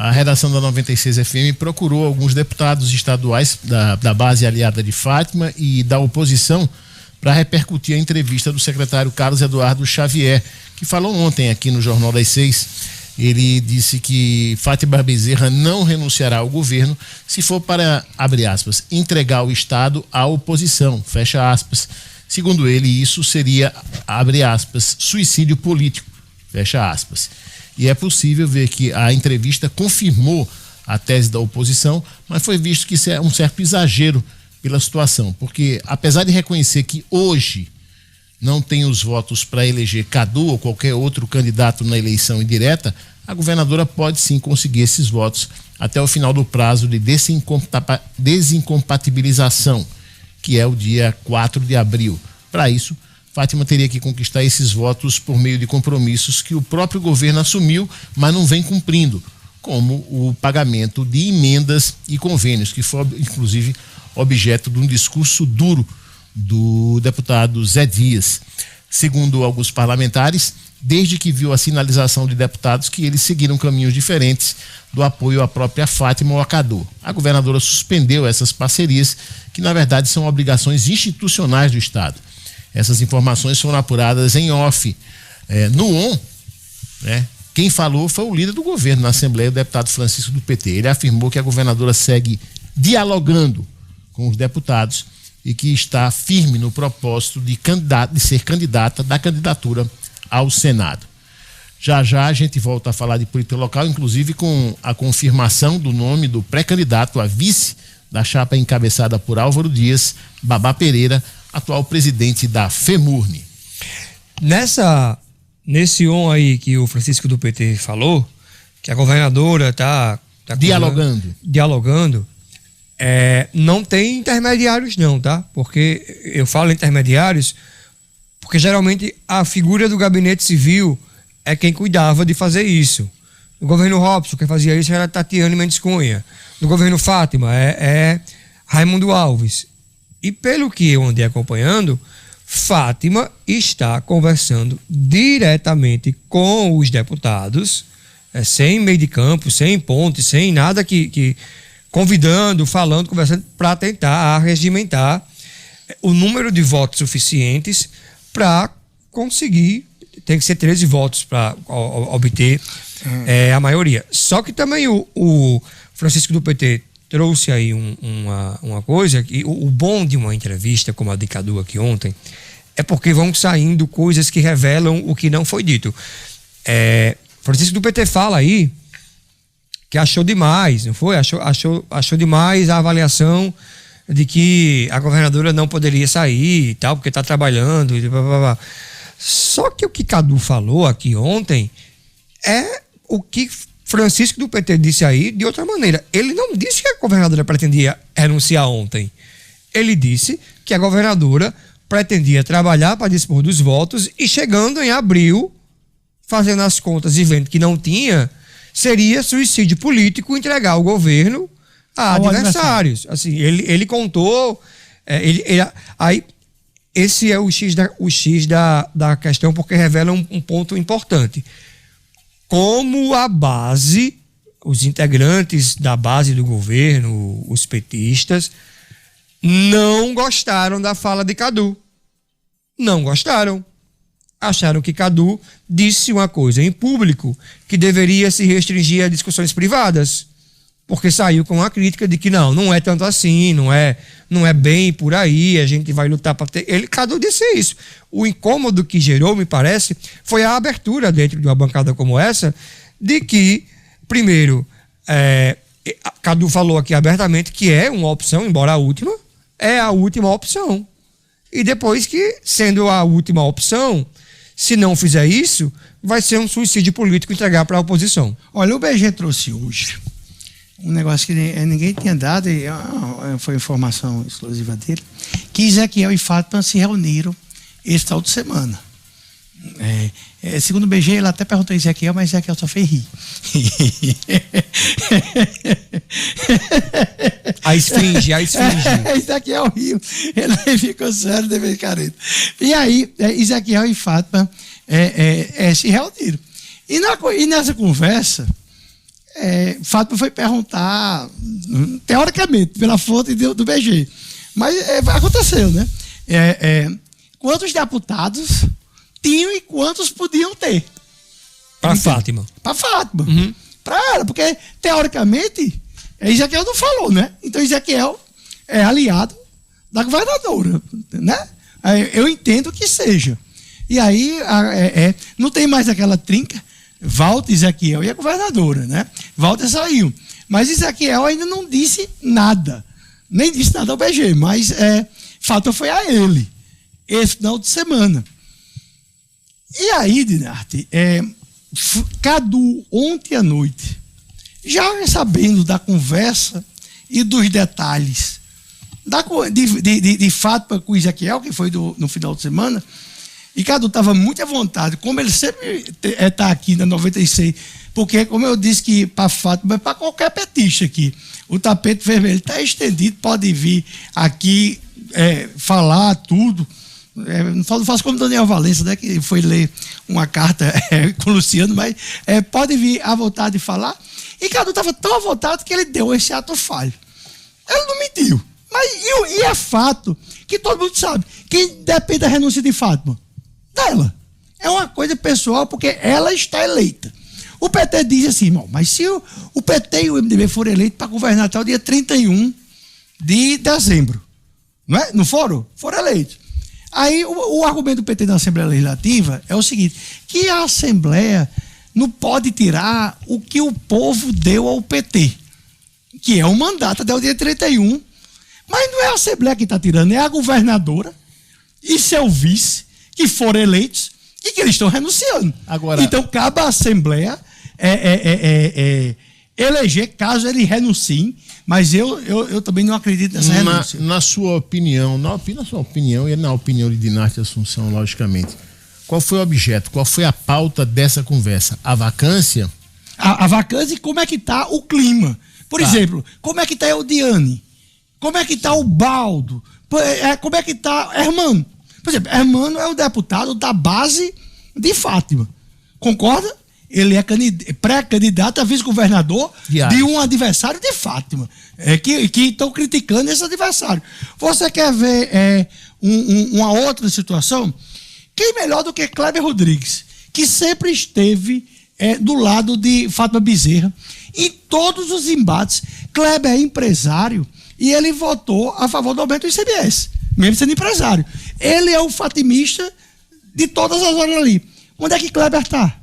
A redação da 96 FM procurou alguns deputados estaduais da base aliada de Fátima e da oposição para repercutir a entrevista do secretário Carlos Eduardo Xavier, que falou ontem aqui no Jornal das 6. Ele disse que Fátima Bezerra não renunciará ao governo se for para, abre aspas, entregar o Estado à oposição, fecha aspas. Segundo ele, isso seria, abre aspas, suicídio político, fecha aspas. E é possível ver que a entrevista confirmou a tese da oposição, mas foi visto que isso é um certo exagero pela situação, porque apesar de reconhecer que hoje não tem os votos para eleger Cadu ou qualquer outro candidato na eleição indireta, a governadora pode sim conseguir esses votos até o final do prazo de desincompatibilização, que é o dia 4 de abril. Para isso, Fátima teria que conquistar esses votos por meio de compromissos que o próprio governo assumiu, mas não vem cumprindo, como o pagamento de emendas e convênios, que foi, inclusive, objeto de um discurso duro do deputado Zé Dias. Segundo alguns parlamentares, desde que viu a sinalização de deputados que eles seguiram caminhos diferentes do apoio à própria Fátima ou a Cadu. A governadora suspendeu essas parcerias, que na verdade são obrigações institucionais do Estado. Essas informações foram apuradas em off. No ON, quem falou foi o líder do governo na Assembleia, o deputado Francisco do PT. Ele afirmou que a governadora segue dialogando com os deputados e que está firme no propósito de ser candidata da candidatura ao Senado. Já já a gente volta a falar de política local, inclusive com a confirmação do nome do pré-candidato a vice da chapa encabeçada por Álvaro Dias, Babá Pereira, atual presidente da FEMURNE. Nesse on aí que o Francisco do PT falou, que a governadora tá dialogando, não tem intermediários não, tá? Porque eu falo intermediários porque geralmente a figura do gabinete civil é quem cuidava de fazer isso. No governo Robson, quem fazia isso era Tatiane Mendes Cunha. No governo Fátima é Raimundo Alves. E pelo que eu andei acompanhando, Fátima está conversando diretamente com os deputados, sem meio de campo, sem ponte, sem nada que convidando, falando, conversando, para tentar arregimentar o número de votos suficientes para conseguir, tem que ser 13 votos para obter a maioria. Só que também o Francisco do PT trouxe aí uma coisa, que o bom de uma entrevista como a de Cadu aqui ontem é porque vão saindo coisas que revelam o que não foi dito. Francisco do PT fala aí que achou demais, não foi? Achou demais a avaliação de que a governadora não poderia sair e tal, porque está trabalhando e blá, blá, blá. Só que o que Cadu falou aqui ontem é o que Francisco do PT disse aí de outra maneira. Ele não disse que a governadora pretendia renunciar ontem. Ele disse que a governadora pretendia trabalhar para dispor dos votos e chegando em abril, fazendo as contas e vendo que não tinha, seria suicídio político entregar o governo a adversários. Assim, ele contou, aí esse é o X da questão, porque revela um ponto importante. Como a base, os integrantes da base do governo, os petistas, não gostaram da fala de Cadu. Não gostaram. Acharam que Cadu disse uma coisa em público que deveria se restringir a discussões privadas, porque saiu com a crítica de que não é tanto assim, não é bem por aí, a gente vai lutar para ter... Cadu disse isso. O incômodo que gerou, me parece, foi a abertura dentro de uma bancada como essa, de que, primeiro, Cadu falou aqui abertamente que é uma opção, embora a última, é a última opção. E depois que, sendo a última opção, se não fizer isso, vai ser um suicídio político entregar para a oposição. Olha, o BG trouxe hoje um negócio que ninguém tinha dado, e foi informação exclusiva dele, que Ezequiel e Fátima se reuniram esse tal de semana. Segundo o BG, ele até perguntou a Ezequiel, mas Ezequiel só fez rir. A esfinge. Ezequiel riu. Ele ficou sério, de vez careta. E aí, Ezequiel e Fátima se reuniram. E nessa conversa, Fátima foi perguntar, teoricamente, pela fonte do BG, mas aconteceu, né? Quantos deputados tinham e quantos podiam ter? Para Fátima. Para Fátima. Para ela, porque, teoricamente, Ezequiel não falou, né? Então, Ezequiel é aliado da governadora, né? Eu entendo que seja. E aí, não tem mais aquela trinca, Walter, Ezequiel e a governadora, né? Walter saiu. Mas Ezequiel ainda não disse nada. Nem disse nada ao BG, mas Fátima foi a ele, esse final de semana. E aí, Dinarte, Cadu, ontem à noite, já sabendo da conversa e dos detalhes de Fátima com Ezequiel, que foi no final de semana, e Cadu estava muito à vontade, como ele sempre está aqui na 96, porque, como eu disse, que para Fátima, para qualquer petista aqui, o tapete vermelho está estendido, pode vir aqui falar tudo. Não faço como Daniel Valença, né, que foi ler uma carta com o Luciano, mas pode vir à vontade de falar. E Cadu estava tão à vontade que ele deu esse ato falho. Ele não mentiu. Mas e é fato que todo mundo sabe. Quem depende da renúncia de Fátima? Dela. É uma coisa pessoal, porque ela está eleita. O PT diz assim, irmão, mas se o PT e o MDB forem eleitos para governar até o dia 31 de dezembro, não é? Não foram? Foram eleitos. Aí o argumento do PT na Assembleia Legislativa é o seguinte, que a Assembleia não pode tirar o que o povo deu ao PT, que é um mandato até o dia 31. Mas não é a Assembleia que está tirando, é a governadora e seu vice, que foram eleitos e que eles estão renunciando. Agora, então, cabe à Assembleia eleger, caso ele renuncie, mas eu também não acredito nessa renúncia. Na sua opinião, na sua opinião e na opinião de Dinarte Assunção, logicamente, qual foi o objeto, qual foi a pauta dessa conversa? A vacância? A vacância e como é que está o clima. Por exemplo, como é que está a Eudiane? Como é que está o Baldo? Como é que está Hermano? Por exemplo, Hermano é o deputado da base de Fátima. Concorda? Ele é pré-candidato a vice-governador de um adversário de Fátima. Que estão criticando esse adversário. Você quer ver uma outra situação? Quem melhor do que Kleber Rodrigues, que sempre esteve do lado de Fátima Bezerra em todos os embates. Kleber é empresário e ele votou a favor do aumento do ICMS, mesmo sendo empresário. Ele é o fatimista de todas as horas ali. Onde é que Kleber está?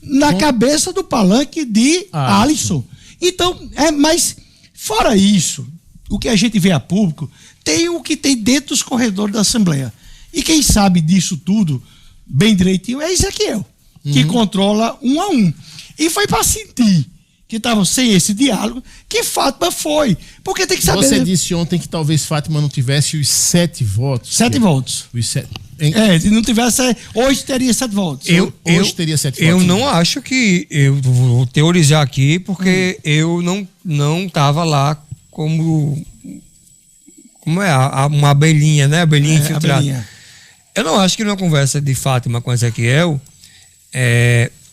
Na cabeça do palanque de Alisson. Então, mas fora isso, o que a gente vê a público, tem o que tem dentro dos corredores da Assembleia. E quem sabe disso tudo, bem direitinho, é Ezequiel, que controla 1 a 1. E foi para sentir que estavam sem esse diálogo, que Fátima foi. Porque tem que saber... Você disse ontem que talvez Fátima não tivesse os 7 votos. 7 votos. Os 7... se não tivesse, hoje teria 7 votos. Hoje teria 7 votos. Eu não acho que... Eu vou teorizar aqui, porque eu não estava lá como uma abelhinha, né? Abelhinha infiltrada. Abelhinha. Eu não acho que numa conversa de Fátima com Ezequiel,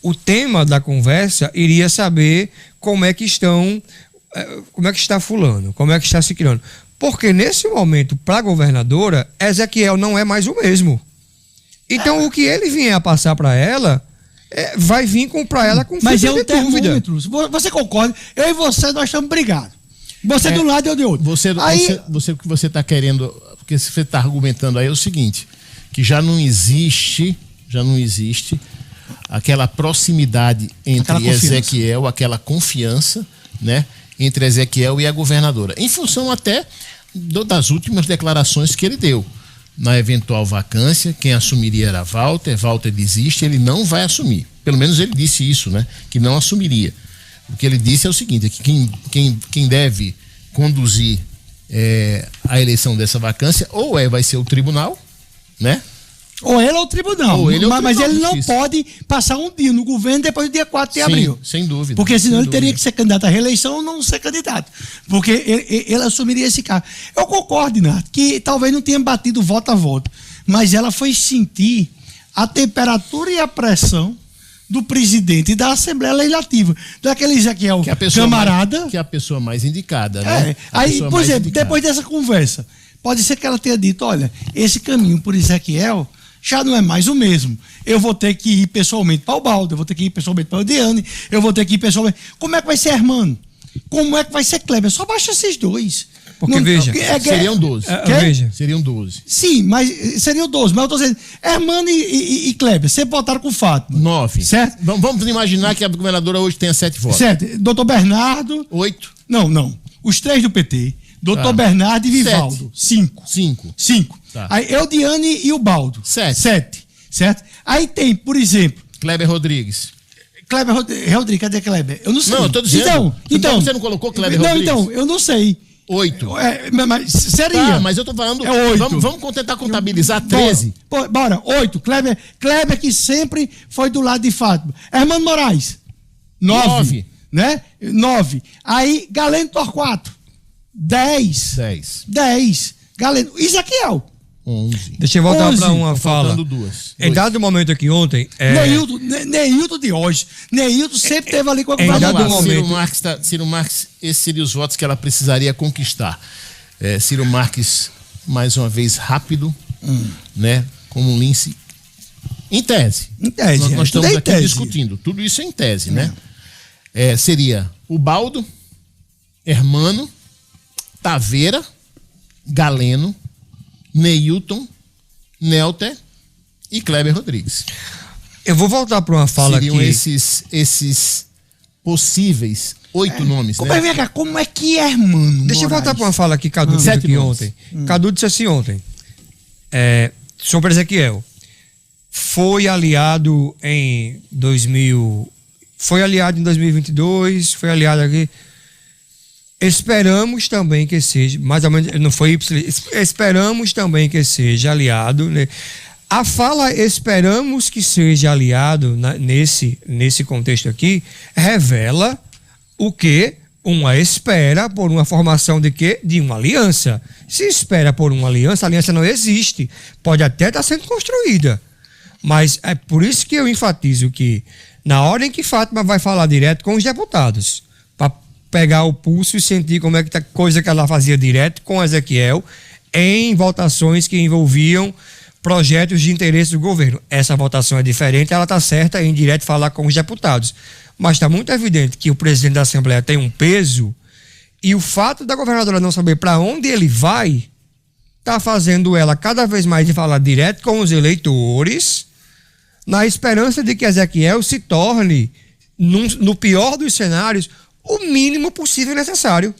o tema da conversa iria saber como é que está fulano, como é que está ciclano. Porque nesse momento, para a governadora, Ezequiel não é mais o mesmo. Então o que ele vier a passar para ela, vai vir para ela com mas dúvida. Termômetro. Você concorda? Eu e você, nós estamos brigados. Você de um lado e eu de outro. O que você está querendo, porque você está argumentando aí é o seguinte, que já não existe aquela proximidade entre Ezequiel, aquela confiança, né, entre Ezequiel e a governadora, em função até das últimas declarações que ele deu. Na eventual vacância, quem assumiria era Walter desiste, ele não vai assumir. Pelo menos ele disse isso, né, que não assumiria. O que ele disse é o seguinte, é que quem deve conduzir a eleição dessa vacância ou vai ser o tribunal, né? Ou ele é o tribunal. Mas ele não pode passar um dia no governo depois do dia 4 de abril. Sem dúvida. Porque senão ele teria que ser candidato à reeleição ou não ser candidato. Porque ele assumiria esse cargo. Eu concordo, Nath, que talvez não tenha batido voto a voto. Mas ela foi sentir a temperatura e a pressão do presidente da Assembleia Legislativa, daquele Ezequiel camarada. Que é a pessoa mais indicada, né? Aí, por exemplo, depois dessa conversa, pode ser que ela tenha dito, olha, esse caminho por Ezequiel já não é mais o mesmo. Eu vou ter que ir pessoalmente para o Baldo, eu vou ter que ir pessoalmente para o Diane, eu vou ter que ir pessoalmente... Como é que vai ser Hermano? Como é que vai ser Kleber? Só baixa esses dois. Porque, veja, seriam 12. Veja. Seriam 12. Sim, mas seriam 12. Mas eu tô dizendo, Hermano e Kleber, você botaram com Fátima. 9. Certo? Vamos imaginar que a governadora hoje tenha 7 votos. Certo. Doutor Bernardo... 8. Não. Os 3 do PT. Doutor Bernardo e Vivaldo. 5. 5. Tá. Aí Eudiane e o Baldo. 7. Certo? Aí tem, por exemplo... Kleber Rodrigues. Rodrigues, cadê Kleber? Eu não sei. Não, eu tô dizendo. Então você não colocou Kleber Rodrigues? Não, então, eu não sei. 8. Mas seria. Tá, mas eu tô falando. É 8. Vamos tentar contabilizar 13. Bora, 8. Kleber que sempre foi do lado de Fátima. Hermano Moraes. 9. Né? 9. Aí, Galeno Torquato. 10. Galeno. Ezequiel. 11. Deixa eu voltar para uma fala. Em dado momento aqui ontem. Neilton de hoje. Neilton sempre teve ali com a governadora. Ciro Marques, esses seriam os votos que ela precisaria conquistar. Ciro Marques, mais uma vez, rápido, né? Como um lince. Em tese. Nós estamos aqui discutindo. Tudo isso em tese, né? Seria o Baldo, Hermano, Taveira, Galeno, Neilton, Nelter e Kleber Rodrigues. Eu vou voltar para uma fala Seriam aqui. esses possíveis 8 nomes, né? Como é que é, Hermano? Deixa eu voltar para uma fala que Cadu disse aqui ontem. Cadu disse assim ontem, sobre Ezequiel. Foi aliado em 2022, foi aliado aqui. Esperamos também que seja, mais ou menos, não foi esperamos também que seja aliado, né? A fala esperamos que seja aliado nesse contexto aqui revela o que? Uma espera por uma formação de quê? De uma aliança. Se espera por uma aliança, a aliança não existe. Pode até estar sendo construída. Mas é por isso que eu enfatizo que na hora em que Fátima vai falar direto com os deputados, para pegar o pulso e sentir como é que tá, coisa que ela fazia direto com Ezequiel em votações que envolviam projetos de interesse do governo. Essa votação é diferente, ela está certa em direto falar com os deputados. Mas está muito evidente que o presidente da Assembleia tem um peso e o fato da governadora não saber para onde ele vai está fazendo ela cada vez mais de falar direto com os eleitores na esperança de que Ezequiel se torne, no pior dos cenários, o mínimo possível necessário.